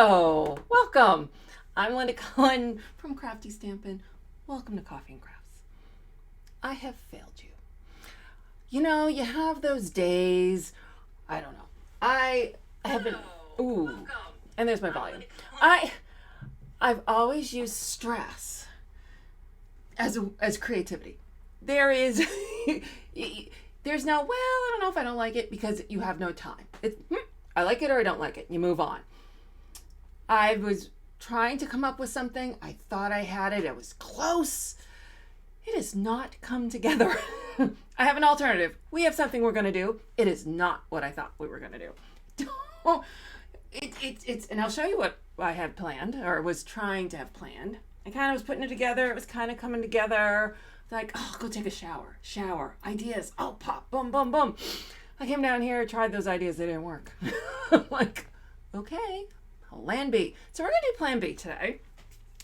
Hello, welcome. I'm Linda Cullen from Crafty Stampin'. Welcome to Coffee and Crafts. I have failed you. You know, you have those days. I don't know. I haven't. Ooh, welcome. And there's my volume. I've always used stress as creativity. There is. There's no, well, I don't know if I don't like it because you have no time. I like it or I don't like it. You move on. I was trying to come up with something. I thought I had it. It was close. It has not come together. I have an alternative. We have something we're going to do. It is not what I thought we were going to do. And I'll show you what I had planned or was trying to have planned. I kind of was putting it together. It was kind of coming together. Like, oh, go take a shower, ideas, oh, pop, boom, boom, boom. I came down here, tried those ideas, they didn't work. I'm like, okay, plan B. So we're gonna do plan B today.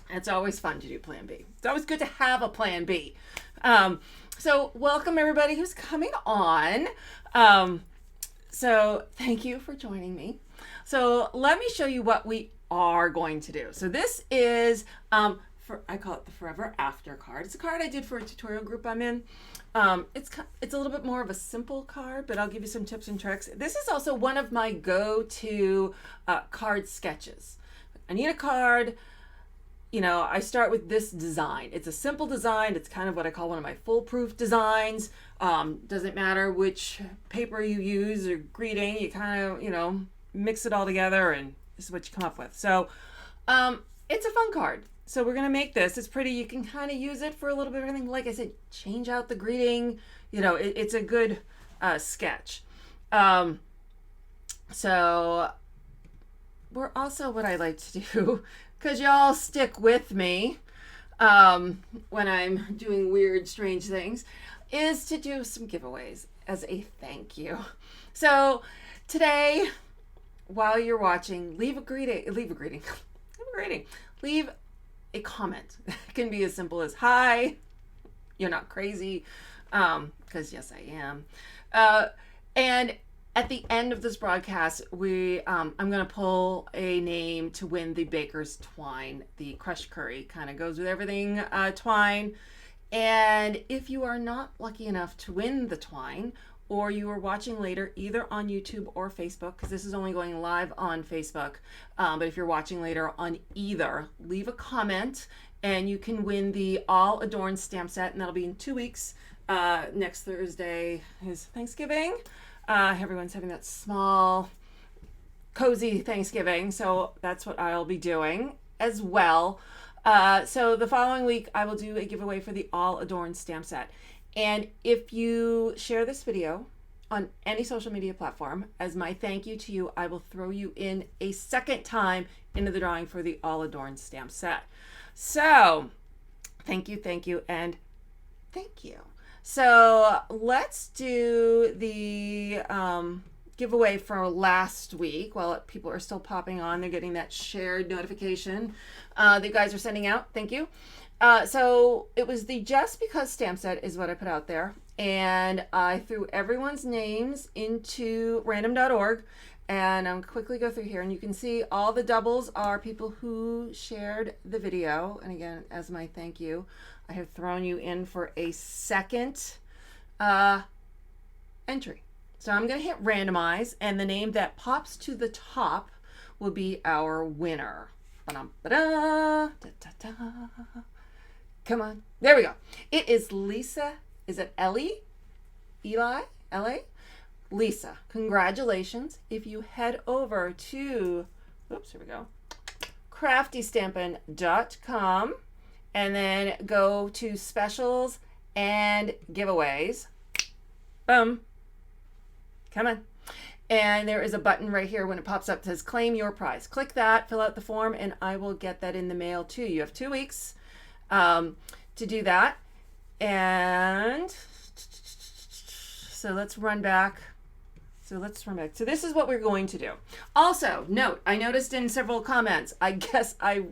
It's always fun to do plan B. It's always good to have a plan B. So welcome everybody who's coming on. So thank you for joining me. So let me show you what we are going to do. So this is, I call it the Forever After card. It's a card I did for a tutorial group I'm in. It's a little bit more of a simple card, but I'll give you some tips and tricks. This is also one of my go-to card sketches. I need a card. You know, I start with this design. It's a simple design. It's kind of what I call one of my foolproof designs. Doesn't matter which paper you use or greeting, you kind of, you know, mix it all together and this is what you come up with. So it's a fun card. So we're going to make this. It's pretty. You can kind of use it for a little bit of everything. Like I said, change out the greeting. You know, it's a good sketch. So we're also, what I like to do, because y'all stick with me when I'm doing weird, strange things, is to do some giveaways as a thank you. So today, while you're watching, leave a comment. It can be as simple as, hi, you're not crazy, because yes, I am. And at the end of this broadcast, I'm going to pull a name to win the Baker's Twine. The crushed curry kind of goes with everything twine. And if you are not lucky enough to win the twine, or you are watching later either on YouTube or Facebook, because this is only going live on Facebook, but if you're watching later on either, leave a comment and you can win the All Adorned stamp set, and that'll be in 2 weeks. Next Thursday is Thanksgiving. Everyone's having that small, cozy Thanksgiving, so that's what I'll be doing as well. So the following week, I will do a giveaway for the All Adorned stamp set. And if you share this video on any social media platform, as my thank you to you, I will throw you in a second time into the drawing for the All Adorned stamp set. So thank you, and thank you. So let's do the giveaway for last week. While people are still popping on, they're getting that shared notification that you guys are sending out. Thank you. So it was the Just Because stamp set is what I put out there. And I threw everyone's names into random.org. And I'll quickly go through here. And you can see all the doubles are people who shared the video. And again, as my thank you, I have thrown you in for a second entry. So I'm going to hit randomize. And the name that pops to the top will be our winner. Ba-dum-ba-da, da-da-da. Come on. There we go. It is Lisa. Is it Ellie? Eli? Ellie? Lisa. Congratulations. If you head over to, oops, here we go, craftystampin.com and then go to specials and giveaways. Boom. Come on. And there is a button right here when it pops up that says claim your prize. Click that, fill out the form, and I will get that in the mail to you. You have 2 weeks to do that. And so let's run back. So this is what we're going to do. Also, note, I noticed in several comments, I guess I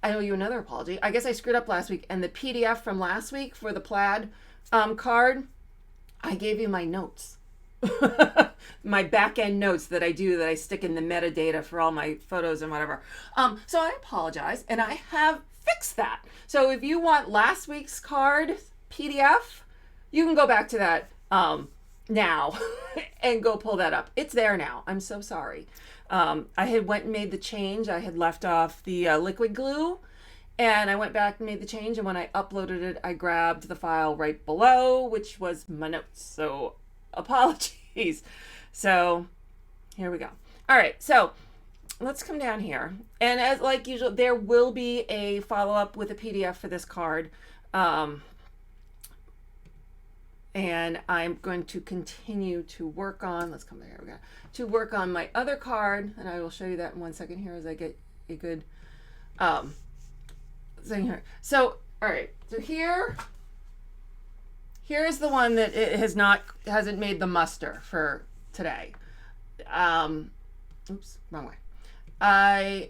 owe you another apology. I guess I screwed up last week, and the PDF from last week for the plaid card, I gave you my notes. my back end notes that I do that I stick in the metadata for all my photos and whatever. So I apologize, and I have fixed that. So if you want last week's card PDF, you can go back to that now and go pull that up. It's there now. I'm so sorry. I had went and made the change. I had left off the liquid glue, and I went back and made the change. And when I uploaded it, I grabbed the file right below, which was my notes. So apologies. So here we go. All right. So let's come down here. And as like usual, there will be a follow-up with a PDF for this card. And I'm going to continue to work on, let's come there, we go, to work on my other card, and I will show you that in 1 second here as I get a good thing here. So, all right, so here's the one that it hasn't made the muster for today. Oops, wrong way. I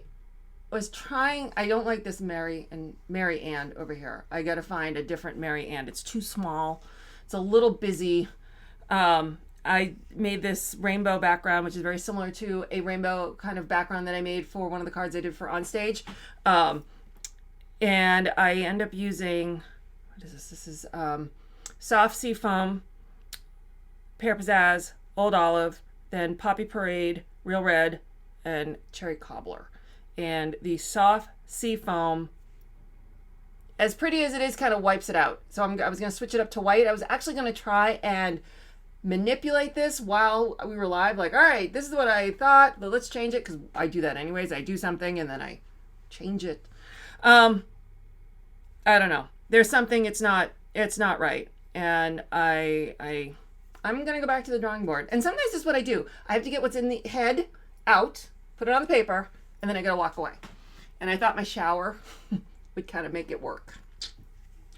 was trying, I don't like this Mary Ann over here. I got to find a different Mary Ann. It's too small. It's a little busy. I made this rainbow background, which is very similar to a rainbow kind of background that I made for one of the cards I did for On Stage. And I end up using, what is this? This is Soft Sea Foam, Pear Pizzazz, Old Olive, then Poppy Parade, Real Red, and Cherry Cobbler. And the Soft Sea Foam, as pretty as it is, kind of wipes it out. So I was going to switch it up to white. I was actually going to try and manipulate this while we were live. Like, all right, this is what I thought, but let's change it, because I do that anyways. I do something and then I change it. I don't know. There's something it's not right. And I'm going to go back to the drawing board. And sometimes this is what I do. I have to get what's in the head out, put it on the paper, and then I got to walk away. And I thought my shower would kind of make it work.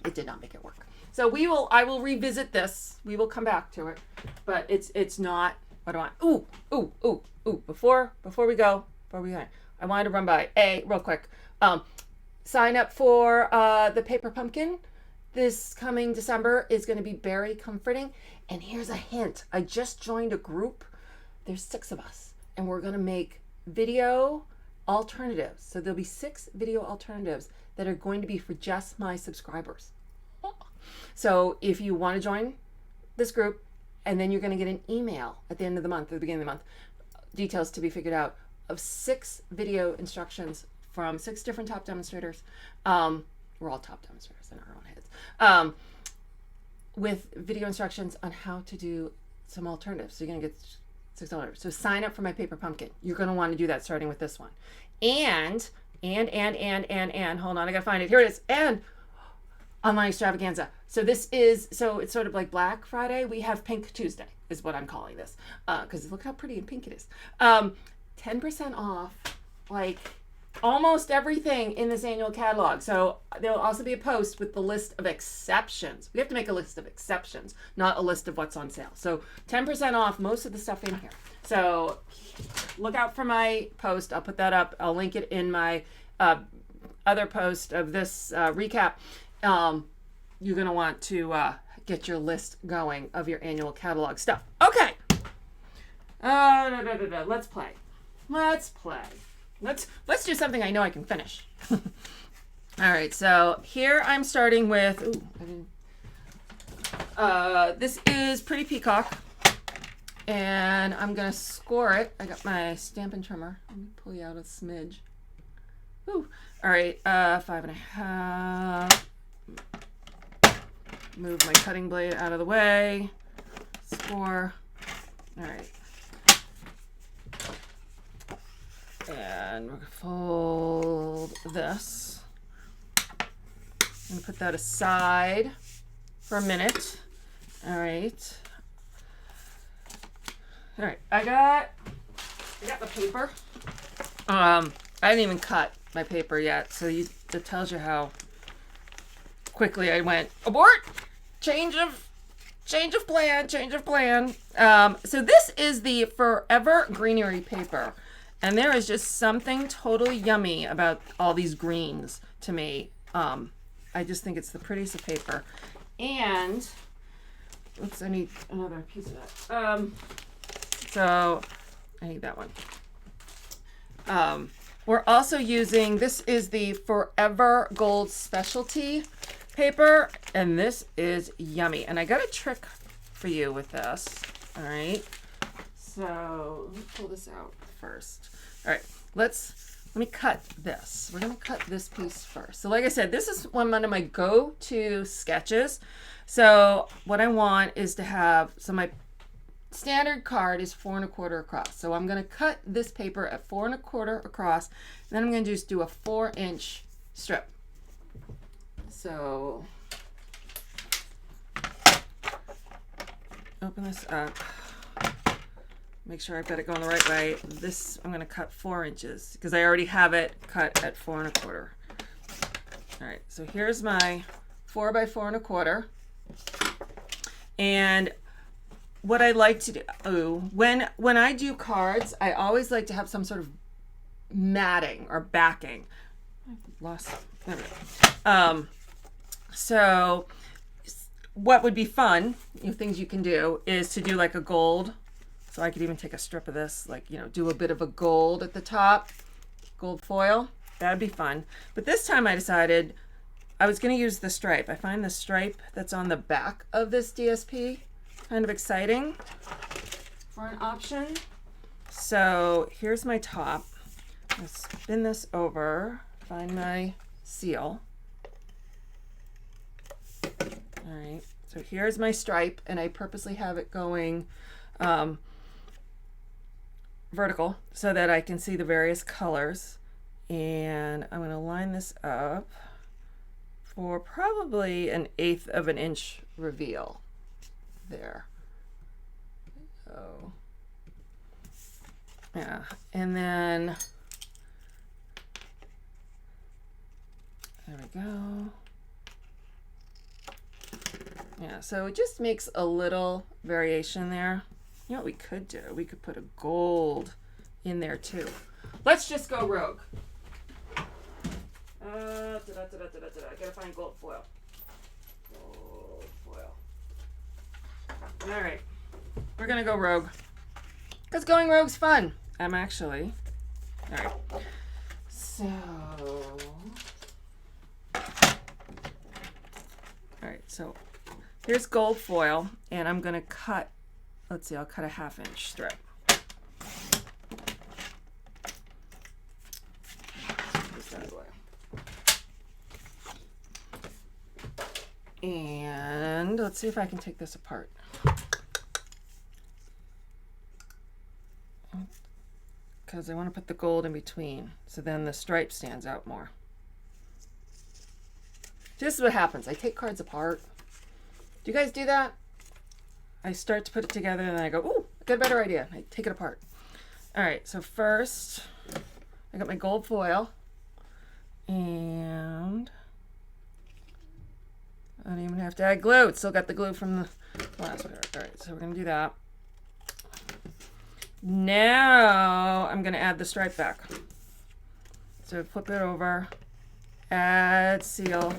It did not make it work. So I will revisit this. We will come back to it, but it's not what do I want. Ooh. Before we go, I wanted to run by real quick. Sign up for the paper pumpkin. This coming December is going to be very comforting. And here's a hint. I just joined a group. There's 6 of us, and we're going to make video alternatives. So there'll be 6 video alternatives that are going to be for just my subscribers. So if you want to join this group, and then you're going to get an email at the end of the month, or the beginning of the month, details to be figured out, of 6 video instructions from 6 different top demonstrators. We're all top demonstrators in our own heads. With video instructions on how to do some alternatives. So you're going to get 6 alternatives. So sign up for my paper pumpkin. You're going to want to do that starting with this one. And hold on, I gotta find it. Here it is. And online extravaganza. So it's sort of like Black Friday. We have Pink Tuesday is what I'm calling this. Because look how pretty and pink it is. 10% off, like almost everything in this annual catalog. So there'll also be a post with the list of exceptions. We have to make a list of exceptions, not a list of what's on sale. So 10% off most of the stuff in here. So look out for my post. I'll put that up. I'll link it in my other post of this recap. You're going to want to get your list going of your annual catalog stuff. Okay. Let's play. Let's do something I know I can finish. All right. So here I'm starting with, this is Pretty Peacock. And I'm going to score it. I got my Stampin' trimmer. Let me pull you out a smidge. Ooh. All right, 5.5. Move my cutting blade out of the way. Score. All right. And we're going to fold this. I'm going to put that aside for a minute. All right. All right, I got the paper. I didn't even cut my paper yet, so that tells you how quickly I went. Abort! Change of plan. So this is the Forever Greenery paper, and there is just something totally yummy about all these greens to me. I just think it's the prettiest of paper. And oops, I need another piece of that. So I need that one. We're also using, this is the Forever Gold Specialty paper, and this is yummy. And I got a trick for you with this. All right. So let me pull this out first. All right, let me cut this. We're gonna cut this piece first. So like I said, this is one of my go-to sketches. So what I want is to have, so my standard card is 4 1/4 across. So I'm going to cut this paper at 4 1/4 across. And then I'm going to just do a 4-inch strip. So open this up. Make sure I've got it going the right way. This I'm going to cut 4 inches because I already have it cut at 4 1/4. All right. So here's my 4 by 4 1/4. And what I like to do, when I do cards, I always like to have some sort of matting or backing. I've lost, there we go. So what would be fun, things you can do, is to do like a gold. So I could even take a strip of this, like, do a bit of a gold at the top, gold foil. That'd be fun. But this time I decided I was going to use the stripe. I find the stripe that's on the back of this DSP kind of exciting for an option. So here's my top. I'm going to spin this over, find my seal. All right, so here's my stripe, and I purposely have it going vertical so that I can see the various colors. And I'm going to line this up for probably 1/8 of an inch reveal. There. So yeah, and then there we go. Yeah, so it just makes a little variation there. You know what we could do? We could put a gold in there too. Let's just go rogue. I gotta find gold foil. Gold foil. All right, we're gonna go rogue because going rogue's fun. I'm actually. All right. So. All right. So here's gold foil, and I'm gonna cut. Let's see. I'll cut a 1/2-inch strip. And let's see if I can take this apart. Because I want to put the gold in between, so then the stripe stands out more. This is what happens. I take cards apart. Do you guys do that? I start to put it together, and then I go, ooh, I got a better idea. I take it apart. All right, so first, I got my gold foil, and I don't even have to add glue. It's still got the glue from the last one. All right, so we're going to do that. Now I'm going to add the stripe back. So flip it over, add seal.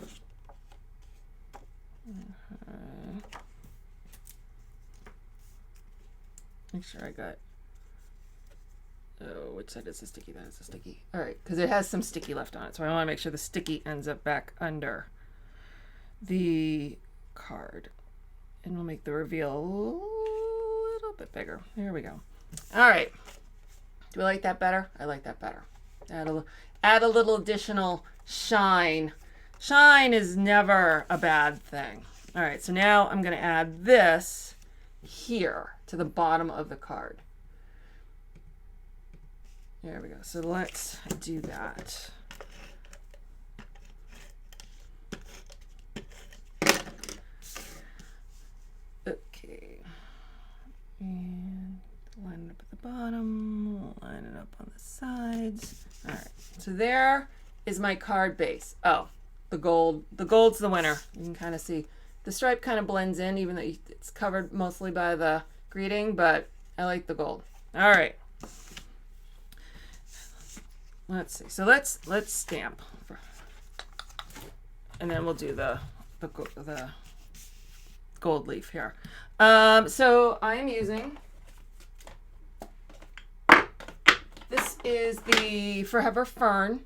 Make sure I got, oh, which side is the sticky? That is the sticky. All right, because it has some sticky left on it. So I want to make sure the sticky ends up back under the card, and we'll make the reveal a little bit bigger. There we go. All right, do I like that better? I like that better. Add a little additional shine. Shine is never a bad thing. All right, so now I'm going to add this here to the bottom of the card. There we go. So let's do that. Okay, and line it up at the bottom, line it up on the sides. All right, so there is my card base. Oh, the gold's the winner. You can kind of see the stripe kind of blends in, even though it's covered mostly by the greeting, but I like the gold. All right, let's see. So let's stamp, and then we'll do the gold leaf here. So I am using This is the Forever Fern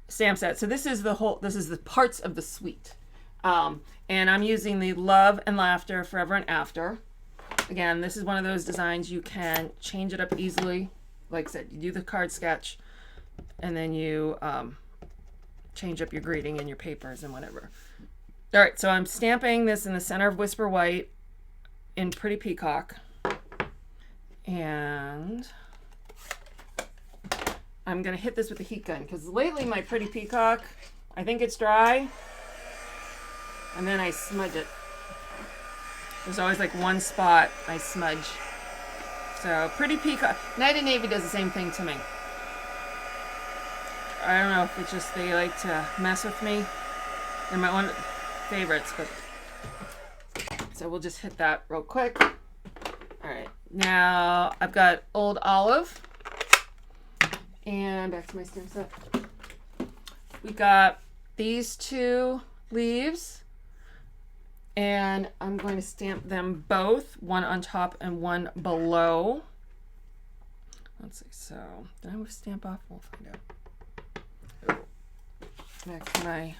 stamp set. So this is the parts of the suite. And I'm using the Love and Laughter Forever and After. Again, this is one of those designs you can change it up easily. Like I said, you do the card sketch and then you change up your greeting and your papers and whatever. All right, so I'm stamping this in the center of Whisper White in Pretty Peacock. And I'm going to hit this with a heat gun because lately my Pretty Peacock, I think it's dry. And then I smudge it. There's always like one spot I smudge. So Pretty Peacock. Night and Navy does the same thing to me. I don't know if it's just they like to mess with me. They're my one favorites, but so we'll just hit that real quick. All right, now I've got Old Olive, and back to my stamp set. We got these two leaves, and I'm going to stamp them both, one on top and one below. Let's see. So did I move stamp off? We'll find out. Back to my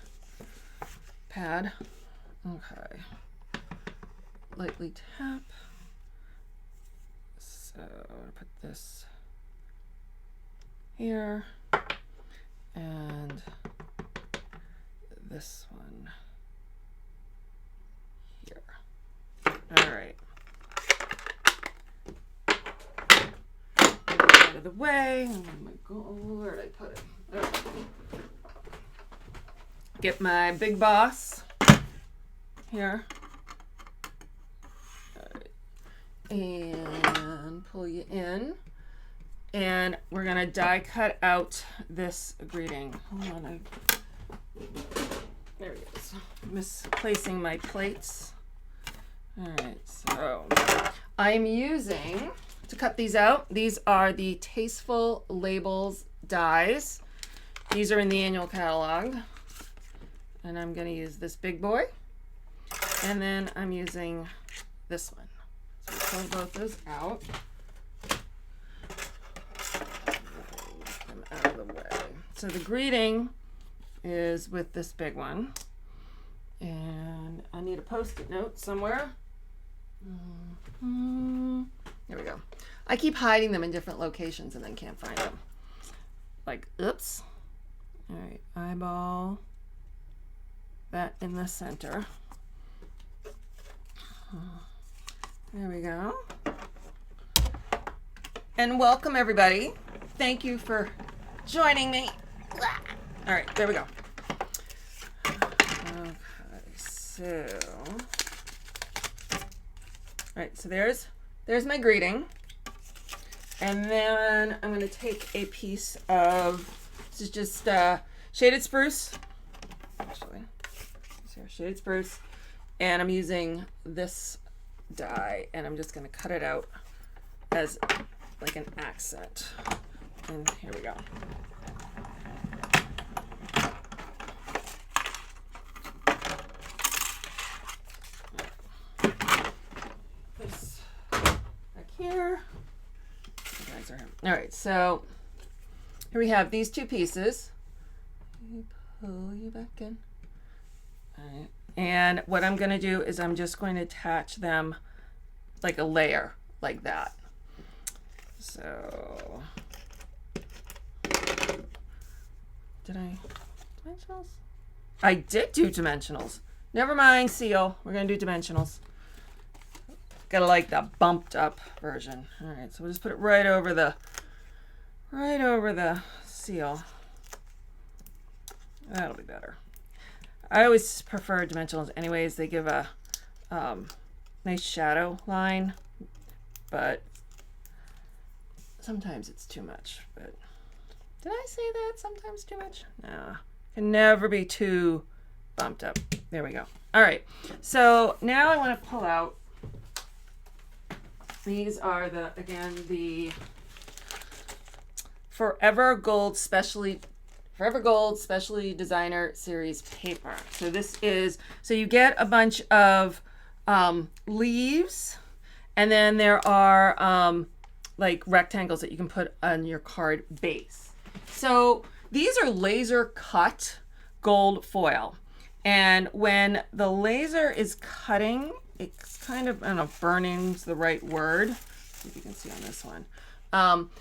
pad. Okay. Lightly tap. So I'm gonna put this here and this one here. All right. Out of the way. Oh my God, where did I put it? There. Get my Big Boss here. All right. And pull you in. And we're going to die cut out this greeting. Hold on. There it is. Misplacing my plates. All right. So I'm using, to cut these out, these are the Tasteful Labels dies. These are in the annual catalog. And I'm going to use this big boy. And then I'm using this one. So pull both those out. Get them out of the way. So the greeting is with this big one. And I need a post-it note somewhere. There we go. I keep hiding them in different locations and then can't find them. Like, oops. All right, eyeball that in the center. There we go. And welcome everybody. Thank you for joining me. All right, there we go. Okay, so, all right, so there's my greeting. And then I'm going to take a piece of, this is just shaded spruce. Actually, here, shaded spruce. And I'm using this die, and I'm just going to cut it out as like an accent. And here we go. This back here. All right, so here we have these two pieces. Pull you back in. All right. And what I'm going to do is I'm just going to attach them like a layer, like that. So, did I dimensionals? I did do dimensionals. Never mind, seal. We're going to do dimensionals. Gotta like the bumped up version. All right, so we'll just put it right over the seal. That'll be better. I always prefer dimensionals anyways. They give a nice shadow line, but sometimes it's too much. But did I say that? Sometimes too much? No, can never be too bumped up. There we go. All right, so now I want to pull out. These are the Forever Gold Specialty Designer Series paper. So this is, so you get a bunch of leaves, and then there are like rectangles that you can put on your card base. So these are laser cut gold foil. And when the laser is cutting, it's kind of, I don't know if burning's the right word. Let's see if you can see on this one.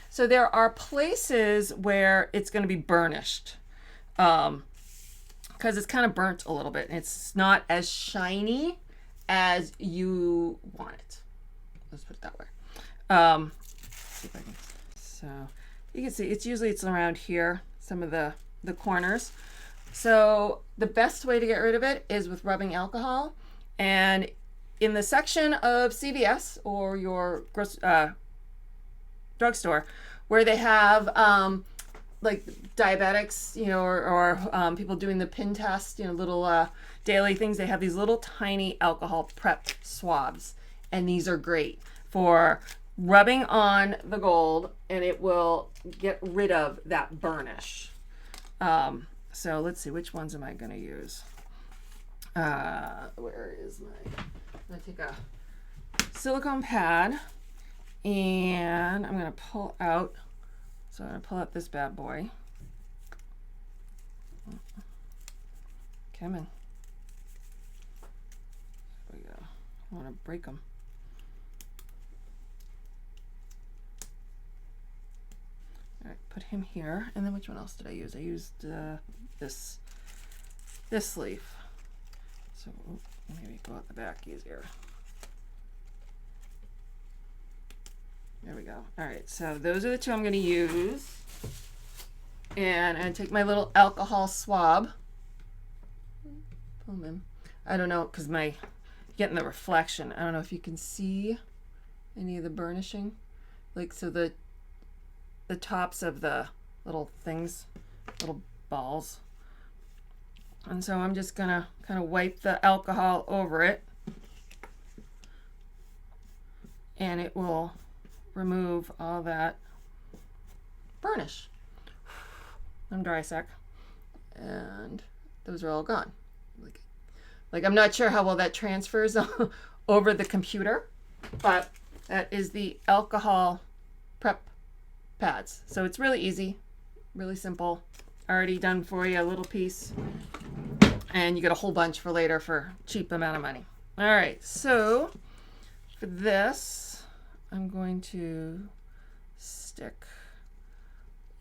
So there are places where it's going to be burnished because it's kind of burnt a little bit. And it's not as shiny as you want it. Let's put it that way. See if I can. So you can see it's around here, some of the corners. So the best way to get rid of it is with rubbing alcohol. And in the section of CVS or your drugstore where they have like diabetics, you know, or people doing the pin test, you know, little daily things, they have these little tiny alcohol prep swabs. And these are great for rubbing on the gold, and it will get rid of that burnish. So let's see, which ones am I going to use? Where is my, I'm going to take a silicone pad and I'm going to pull out, so I'm going to pull out this bad boy. Come in. There we go. I want to break them. All right, put him here. And then which one else did I use? I used this leaf. So maybe go out the back easier. There we go. All right, so those are the two I'm going to use. And I'm going to take my little alcohol swab. Pull them in. I don't know, because getting the reflection. I don't know if you can see any of the burnishing. Like, so the tops of the little things, little balls. And so I'm just gonna kind of wipe the alcohol over it, and it will remove all that burnish. I'm dry sec, and those are all gone. Like I'm not sure how well that transfers over the computer, but that is the alcohol prep pads. So it's really easy, really simple. Already done for you, a little piece, and you get a whole bunch for later for cheap amount of money. All right, so for this, I'm going to stick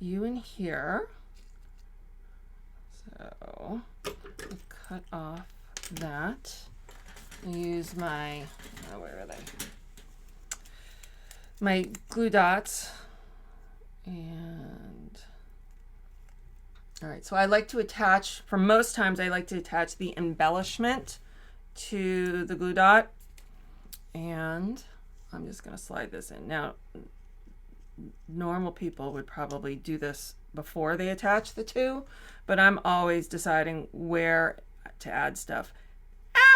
you in here. So I'll cut off that. I use my, where are they? My glue dots. And all right, so I like to attach, for most times I like to attach the embellishment to the glue dot, and I'm just going to slide this in. Now, normal people would probably do this before they attach the two, but I'm always deciding where to add stuff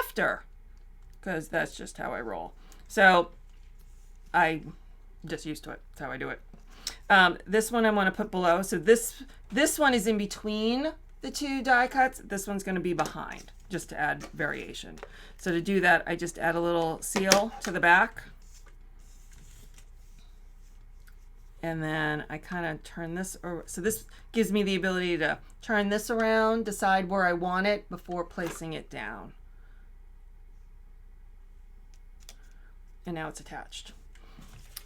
after, because that's just how I roll. So I'm just used to it. That's how I do it. This one I want to put below. So this one is in between the two die cuts. This one's going to be behind, just to add variation. So to do that, I just add a little seal to the back. And then I kind of turn this over. So this gives me the ability to turn this around, decide where I want it before placing it down. And now it's attached.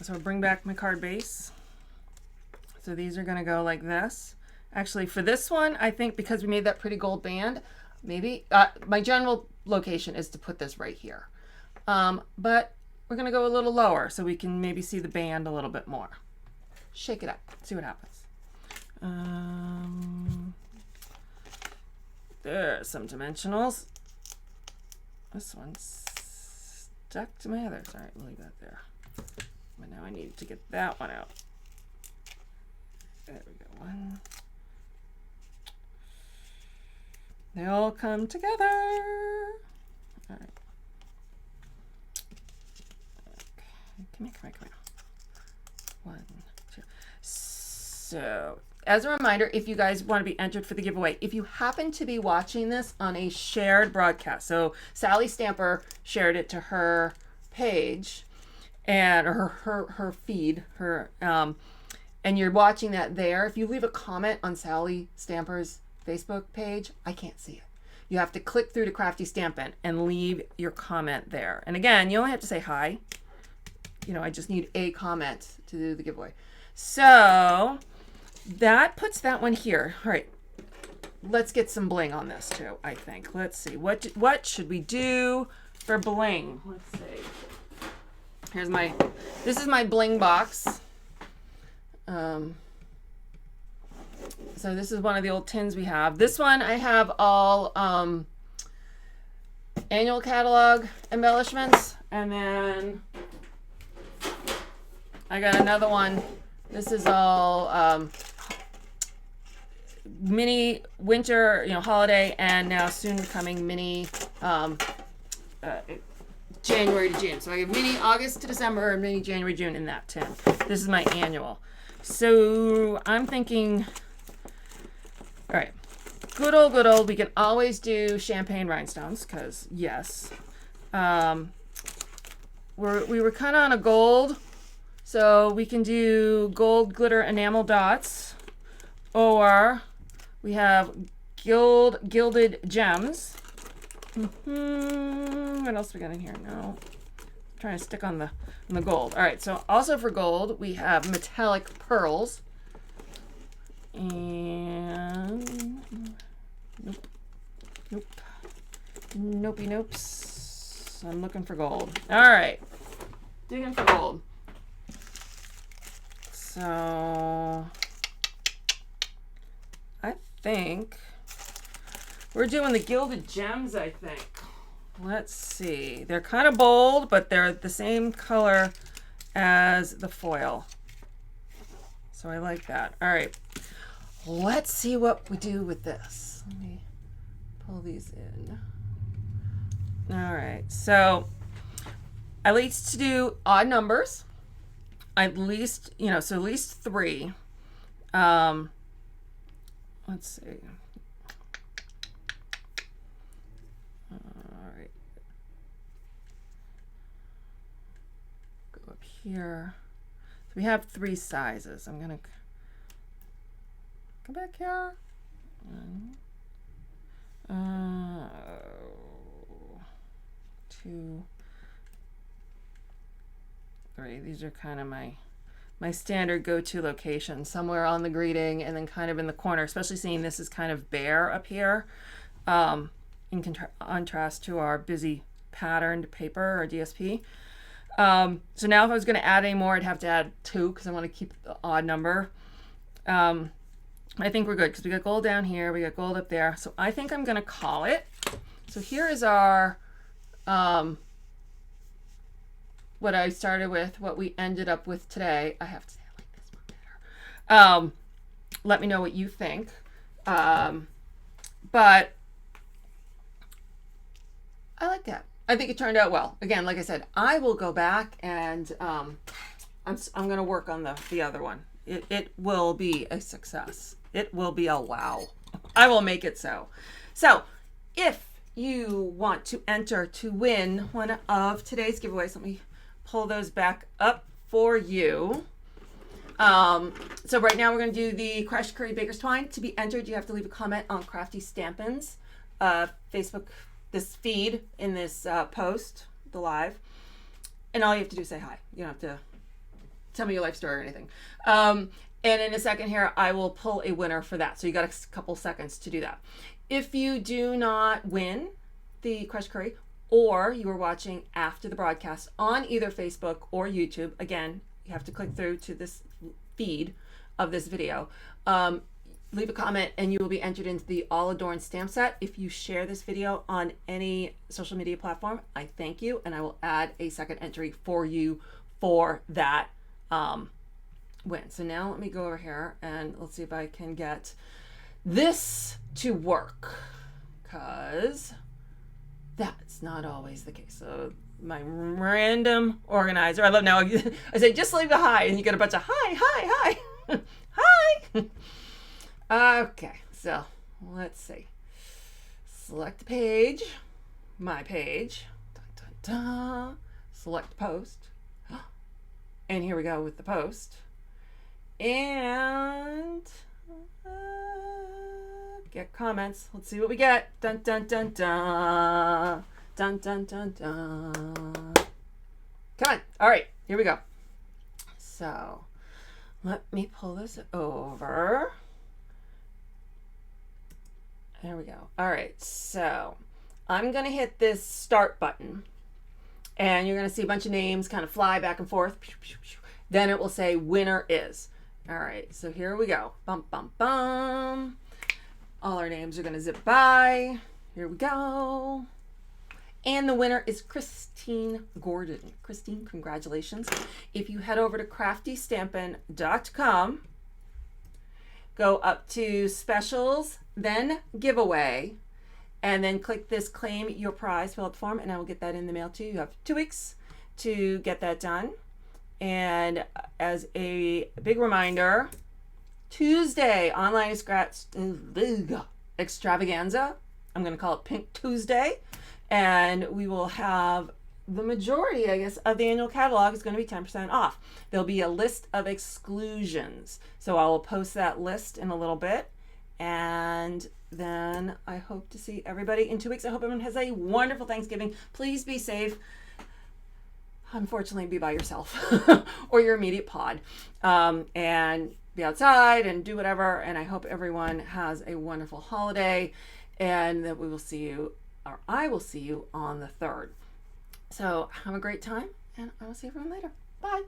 So I'll bring back my card base. So these are going to go like this. Actually, for this one, I think because we made that pretty gold band, maybe my general location is to put this right here. But we're going to go a little lower so we can maybe see the band a little bit more. Shake it up, see what happens. There's some dimensionals. This one's stuck to my others. All right, we'll leave that there. But now I need to get that one out. There we go, one. They all come together. All right. Okay. Come here. One, two. So, as a reminder, if you guys want to be entered for the giveaway, if you happen to be watching this on a shared broadcast, so Sally Stamper shared it to her page, and her feed, and you're watching that there. If you leave a comment on Sally Stamper's Facebook page, I can't see it. You have to click through to Crafty Stampin' and leave your comment there. And again, you only have to say hi. You know, I just need a comment to do the giveaway. So that puts that one here. All right, let's get some bling on this too, I think. Let's see, what should we do for bling? Let's see. Here's this is my bling box. So this is one of the old tins we have. This one I have all annual catalog embellishments, and then I got another one. This is all mini winter, holiday, and now soon coming mini January to June. So I have mini August to December and mini January, June in that tin. This is my annual. So I'm thinking, all right, good old. We can always do champagne rhinestones because yes, we were kind of on a gold, so we can do gold glitter enamel dots, or we have gilded gems. What else we got in here? No, I'm trying to stick on the gold. All right, so also for gold we have metallic pearls. And nopes. I'm looking for gold. All right, digging for gold. So I think we're doing the gilded gems, I think. Let's see. They're kind of bold, but they're the same color as the foil. So I like that. All right. Let's see what we do with this. Let me pull these in. All right, so at least to do odd numbers, at least, so at least 3. Let's see. All right. Go up here. So we have 3 sizes. I'm going to come back here. 2, 3. These are kind of my standard go-to location, somewhere on the greeting and then kind of in the corner, especially seeing this is kind of bare up here, in contrast to our busy patterned paper or DSP. So now if I was going to add any more, I'd have to add 2 because I want to keep the odd number. I think we're good because we got gold down here, we got gold up there. So I think I'm going to call it. So here is our, what I started with, what we ended up with today. I have to say I like this one better. Let me know what you think. But I like that. I think it turned out well. Again, like I said, I will go back and I'm going to work on the other one. It will be a success. It will be a wow. I will make it so. So if you want to enter to win one of today's giveaways, let me pull those back up for you. So right now we're going to do the crushed curry baker's twine. To be entered, you have to leave a comment on Crafty Stampin's Facebook, this feed in this post, the live. And all you have to do is say hi. You don't have to tell me your life story or anything. And in a second here, I will pull a winner for that. So you got a couple seconds to do that. If you do not win the crushed curry, or you are watching after the broadcast on either Facebook or YouTube, again, you have to click through to this feed of this video. Leave a comment and you will be entered into the All Adorned stamp set. If you share this video on any social media platform, I thank you, and I will add a second entry for you for that win. So now let me go over here and let's see if I can get this to work, because that's not always the case. So my random organizer, I love now, I say just leave a hi and you get a bunch of hi. Hi. Okay, so let's see. Select the page, my page. Dun, dun, dun. Select post. And here we go with the post. And get comments. Let's see what we get. Dun dun dun dun. Dun dun dun dun. Come on. All right, here we go. So let me pull this over. There we go. All right, so I'm gonna hit this start button, and you're gonna see a bunch of names kind of fly back and forth. Then it will say winner is. All right, so here we go. Bum bum bum. All our names are gonna zip by. Here we go. And the winner is Christine Gordon. Christine, congratulations. If you head over to craftystampin.com, go up to specials, then giveaway, and then click this claim your prize, fill out the form, and I will get that in the mail to you. You have 2 weeks to get that done. And as a big reminder, Tuesday, online extravaganza. I'm going to call it Pink Tuesday. And we will have the majority, I guess, of the annual catalog is going to be 10% off. There'll be a list of exclusions. So I will post that list in a little bit. And then I hope to see everybody in 2 weeks. I hope everyone has a wonderful Thanksgiving. Please be safe. Unfortunately, be by yourself or your immediate pod. And be outside and do whatever. And I hope everyone has a wonderful holiday and that we will see you, or I will see you on the 3rd. So have a great time, and I will see everyone later. Bye.